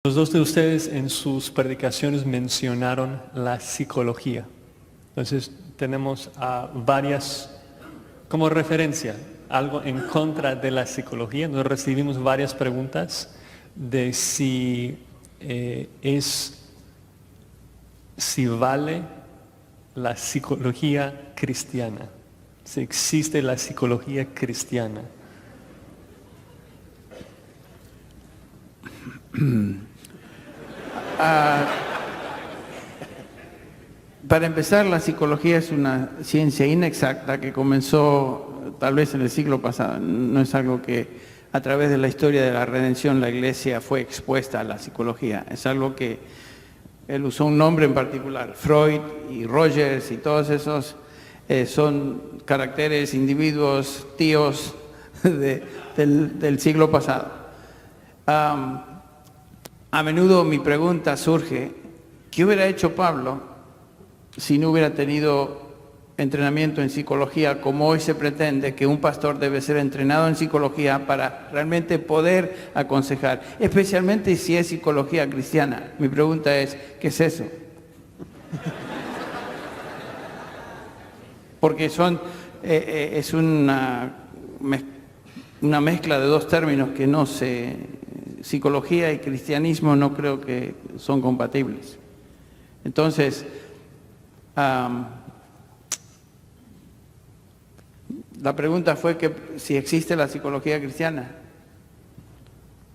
Los dos de ustedes en sus predicaciones mencionaron la psicología. Entonces tenemos varias, como referencia, algo en contra de la psicología. Nos recibimos varias preguntas de si vale la psicología cristiana, si existe la psicología cristiana. Para empezar, la psicología es una ciencia inexacta que comenzó tal vez en el siglo pasado. No es algo que a través de la historia de la redención la Iglesia fue expuesta a la psicología. Es algo que él usó un nombre en particular. Freud y Rogers y todos esos son caracteres, individuos, tíos del siglo pasado. A menudo mi pregunta surge, ¿qué hubiera hecho Pablo si no hubiera tenido entrenamiento en psicología como hoy se pretende que un pastor debe ser entrenado en psicología para realmente poder aconsejar? Especialmente si es psicología cristiana. Mi pregunta es, ¿qué es eso? Porque es una mezcla de dos términos que no se... Psicología y cristianismo no creo que son compatibles. Entonces, la pregunta fue que si existe la psicología cristiana.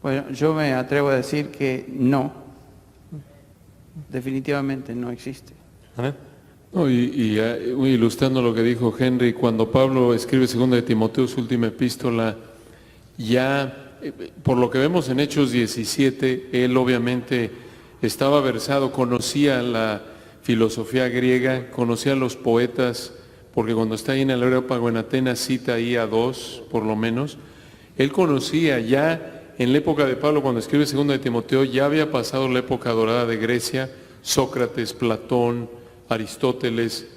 Bueno, yo me atrevo a decir que no. Definitivamente no existe. ¿Amén? No, ilustrando lo que dijo Henry, cuando Pablo escribe 2 de Timoteo, su última epístola, ya por lo que vemos en Hechos 17, él obviamente estaba versado, conocía la filosofía griega, conocía a los poetas, porque cuando está ahí en el Areópago en Atenas cita ahí a dos, por lo menos. Él conocía ya en la época de Pablo, cuando escribe 2 de Timoteo, ya había pasado la época dorada de Grecia, Sócrates, Platón, Aristóteles,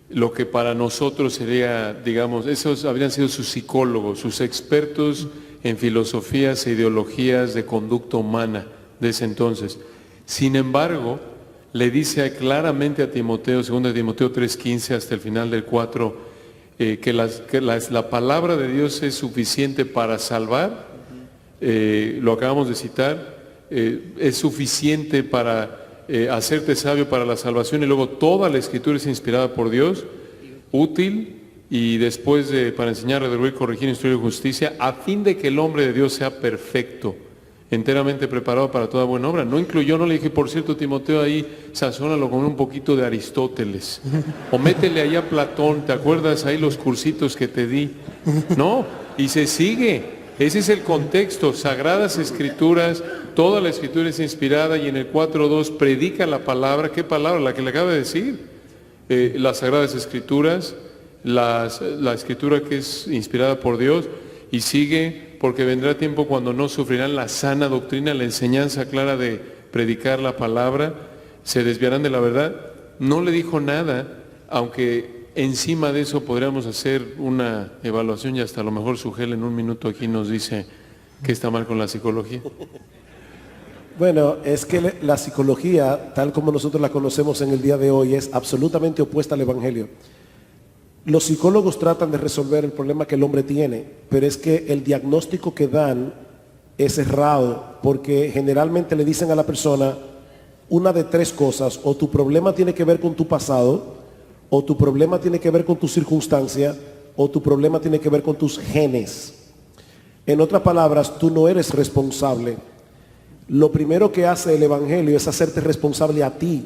lo que para nosotros sería, digamos, esos habrían sido sus psicólogos, sus expertos en filosofías e ideologías de conducta humana de ese entonces. Sin embargo, le dice claramente a Timoteo, 2 de Timoteo 3:15 hasta el final del 4, que la palabra de Dios es suficiente para salvar, lo acabamos de citar, es suficiente para hacerte sabio para la salvación, y luego toda la Escritura es inspirada por Dios, útil, y después para enseñar, redarguir, corregir, instruir en justicia, a fin de que el hombre de Dios sea perfecto, enteramente preparado para toda buena obra. No le dije, por cierto, Timoteo, ahí sazónalo con un poquito de Aristóteles, o métele ahí a Platón, ¿te acuerdas ahí los cursitos que te di? No, y se sigue, ese es el contexto, Sagradas Escrituras, toda la Escritura es inspirada, y en el 4:2 predica la palabra. ¿Qué palabra? La que le acaba de decir, las Sagradas Escrituras, la Escritura que es inspirada por Dios, y sigue, porque vendrá tiempo cuando no sufrirán la sana doctrina, la enseñanza clara de predicar la palabra, se desviarán de la verdad. No le dijo nada, aunque encima de eso podríamos hacer una evaluación, y hasta a lo mejor Sugel en un minuto aquí nos dice que está mal con la psicología. Bueno, es que la psicología, tal como nosotros la conocemos en el día de hoy, es absolutamente opuesta al Evangelio. Los psicólogos tratan de resolver el problema que el hombre tiene, pero es que el diagnóstico que dan es errado, porque generalmente le dicen a la persona una de tres cosas: o tu problema tiene que ver con tu pasado, o tu problema tiene que ver con tu circunstancia, o tu problema tiene que ver con tus genes. En otras palabras, tú no eres responsable. Lo primero que hace el Evangelio es hacerte responsable a ti,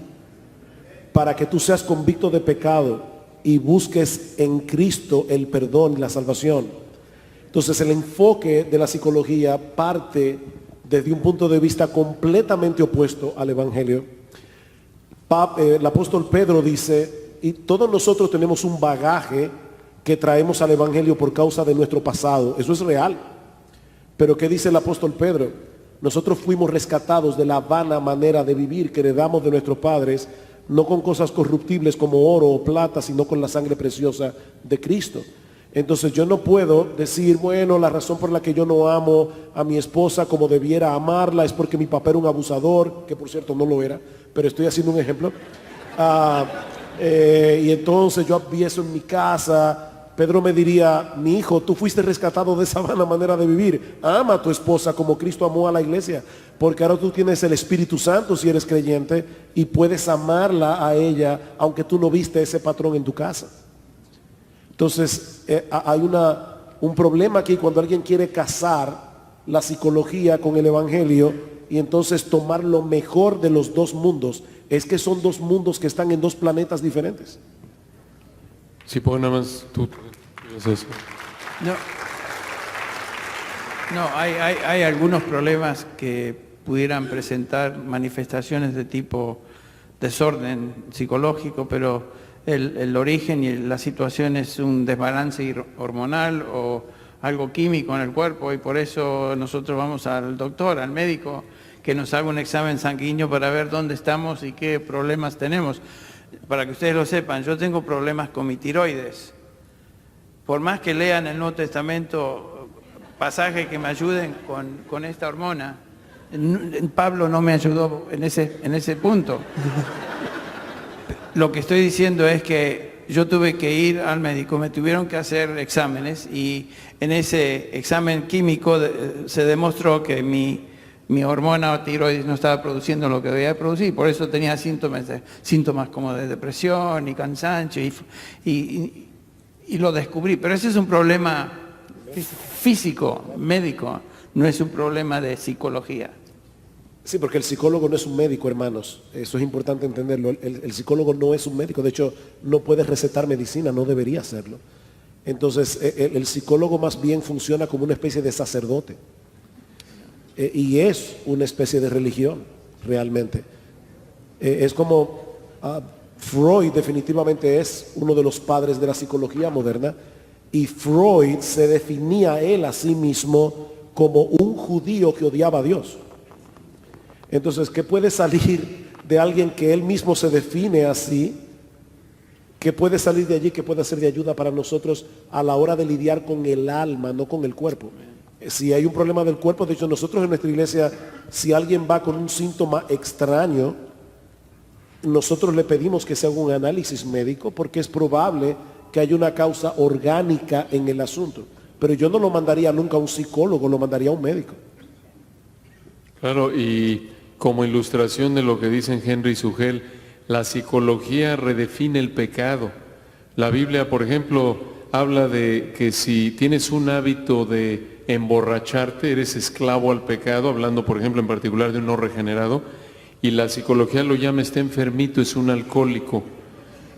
para que tú seas convicto de pecado y busques en Cristo el perdón y la salvación. Entonces el enfoque de la psicología parte desde un punto de vista completamente opuesto al Evangelio. El apóstol Pedro dice, y todos nosotros tenemos un bagaje que traemos al Evangelio por causa de nuestro pasado, eso es real. Pero ¿qué dice el apóstol Pedro? Nosotros fuimos rescatados de la vana manera de vivir que heredamos de nuestros padres, no con cosas corruptibles como oro o plata, sino con la sangre preciosa de Cristo. Entonces yo no puedo decir, bueno, la razón por la que yo no amo a mi esposa como debiera amarla es porque mi papá era un abusador, que por cierto no lo era, pero estoy haciendo un ejemplo. Y entonces yo vi eso en mi casa. Pedro me diría, mi hijo, tú fuiste rescatado de esa vana manera de vivir. Ama a tu esposa como Cristo amó a la iglesia, porque ahora tú tienes el Espíritu Santo si eres creyente y puedes amarla a ella, aunque tú no viste ese patrón en tu casa. Entonces, hay un problema aquí cuando alguien quiere casar la psicología con el evangelio y entonces tomar lo mejor de los dos mundos. Es que son dos mundos que están en dos planetas diferentes. Si puedo nada más, tú dices eso. No, hay algunos problemas que pudieran presentar manifestaciones de tipo desorden psicológico, pero el origen y la situación es un desbalance hormonal o algo químico en el cuerpo, y por eso nosotros vamos al doctor, al médico, que nos haga un examen sanguíneo para ver dónde estamos y qué problemas tenemos. Para que ustedes lo sepan, yo tengo problemas con mi tiroides. Por más que lean el Nuevo Testamento pasajes que me ayuden con esta hormona, Pablo no me ayudó en ese punto. Lo que estoy diciendo es que yo tuve que ir al médico, me tuvieron que hacer exámenes y en ese examen químico se demostró que mi hormona tiroides no estaba produciendo lo que debía producir, por eso tenía síntomas como de depresión y cansancio y lo descubrí. Pero ese es un problema físico, médico, no es un problema de psicología. Sí, porque el psicólogo no es un médico, hermanos. Eso es importante entenderlo. El psicólogo no es un médico. De hecho, no puede recetar medicina, no debería hacerlo. Entonces, el psicólogo más bien funciona como una especie de sacerdote. Y es una especie de religión, realmente. Es como Freud definitivamente es uno de los padres de la psicología moderna. Y Freud se definía él a sí mismo como un judío que odiaba a Dios. Entonces, ¿qué puede salir de alguien que él mismo se define así? ¿Qué puede salir de allí que pueda ser de ayuda para nosotros a la hora de lidiar con el alma, no con el cuerpo? Si hay un problema del cuerpo, de hecho nosotros en nuestra iglesia, si alguien va con un síntoma extraño, nosotros le pedimos que se haga un análisis médico porque es probable que haya una causa orgánica en el asunto. Pero yo no lo mandaría nunca a un psicólogo, lo mandaría a un médico. Claro, y como ilustración de lo que dicen Henry y Sugel, la psicología redefine el pecado. La Biblia, por ejemplo, habla de que si tienes un hábito de emborracharte, eres esclavo al pecado, hablando por ejemplo en particular de un no regenerado, y la psicología lo llama está enfermito, es un alcohólico.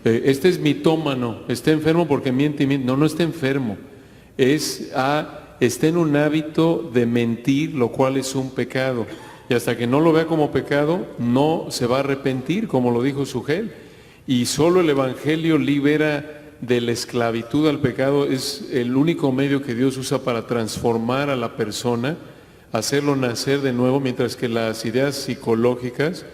Este es mitómano, está enfermo porque miente y miente. No, no está enfermo, está en un hábito de mentir, lo cual es un pecado. Y hasta que no lo vea como pecado, no se va a arrepentir, como lo dijo Sugel. Y solo el Evangelio libera de la esclavitud al pecado. Es el único medio que Dios usa para transformar a la persona, hacerlo nacer de nuevo, mientras que las ideas psicológicas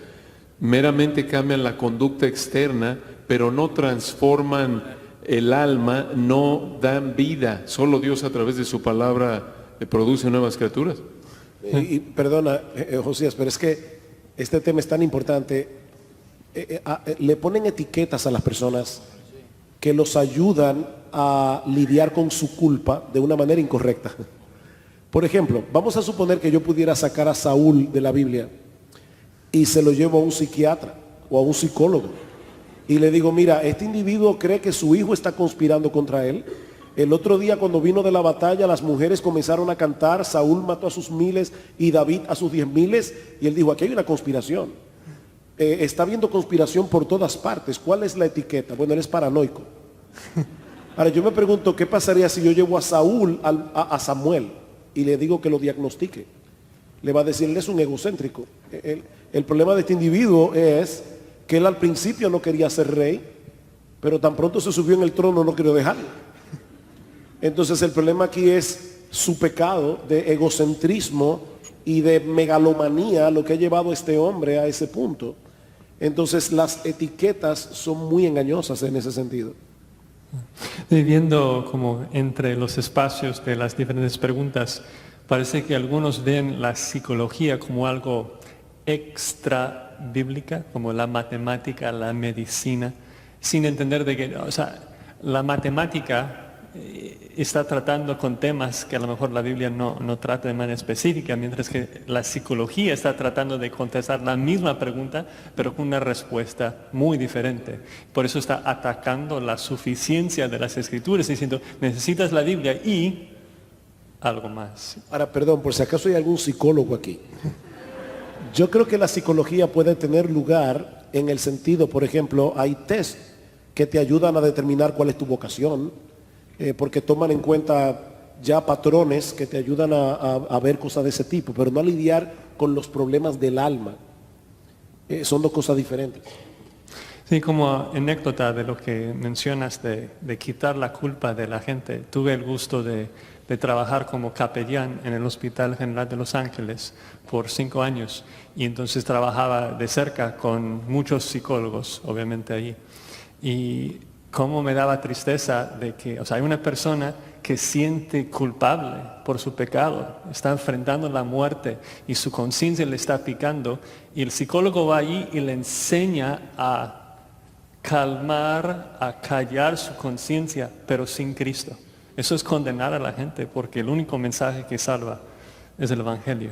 meramente cambian la conducta externa, pero no transforman el alma, no dan vida. Solo Dios a través de su palabra produce nuevas criaturas. Y perdona, Josías, pero es que este tema es tan importante. Le ponen etiquetas a las personas que los ayudan a lidiar con su culpa de una manera incorrecta. Por ejemplo, vamos a suponer que yo pudiera sacar a Saúl de la Biblia y se lo llevo a un psiquiatra o a un psicólogo y le digo, mira, este individuo cree que su hijo está conspirando contra él. El otro día cuando vino de la batalla, las mujeres comenzaron a cantar, Saúl mató a sus miles y David a sus 10,000, y él dijo, aquí hay una conspiración. Está habiendo conspiración por todas partes. ¿Cuál es la etiqueta? Bueno, él es paranoico. Ahora yo me pregunto, ¿qué pasaría si yo llevo a Saúl a Samuel y le digo que lo diagnostique? Le va a decir, él es un egocéntrico. El problema de este individuo es que él al principio no quería ser rey, pero tan pronto se subió en el trono no quería dejarlo. Entonces el problema aquí es su pecado de egocentrismo y de megalomanía, lo que ha llevado a este hombre a ese punto. Entonces las etiquetas son muy engañosas en ese sentido. Viviendo como entre los espacios de las diferentes preguntas, parece que algunos ven la psicología como algo extra bíblica, como la matemática, la medicina, sin entender de que, o sea, la matemática está tratando con temas que a lo mejor la Biblia no trata de manera específica, mientras que la psicología está tratando de contestar la misma pregunta, pero con una respuesta muy diferente. Por eso está atacando la suficiencia de las Escrituras, diciendo, necesitas la Biblia y algo más. Ahora, perdón, por si acaso hay algún psicólogo aquí. Yo creo que la psicología puede tener lugar en el sentido, por ejemplo, hay test que te ayudan a determinar cuál es tu vocación, porque toman en cuenta ya patrones que te ayudan a ver cosas de ese tipo, pero no a lidiar con los problemas del alma. Son dos cosas diferentes. Sí, como anécdota de lo que mencionas de quitar la culpa de la gente, tuve el gusto de trabajar como capellán en el Hospital General de Los Ángeles por 5 años y entonces trabajaba de cerca con muchos psicólogos, obviamente allí. Y cómo me daba tristeza de que, o sea, hay una persona que siente culpable por su pecado, está enfrentando la muerte y su conciencia le está picando y el psicólogo va allí y le enseña a calmar, a callar su conciencia, pero sin Cristo. Eso es condenar a la gente porque el único mensaje que salva es el Evangelio.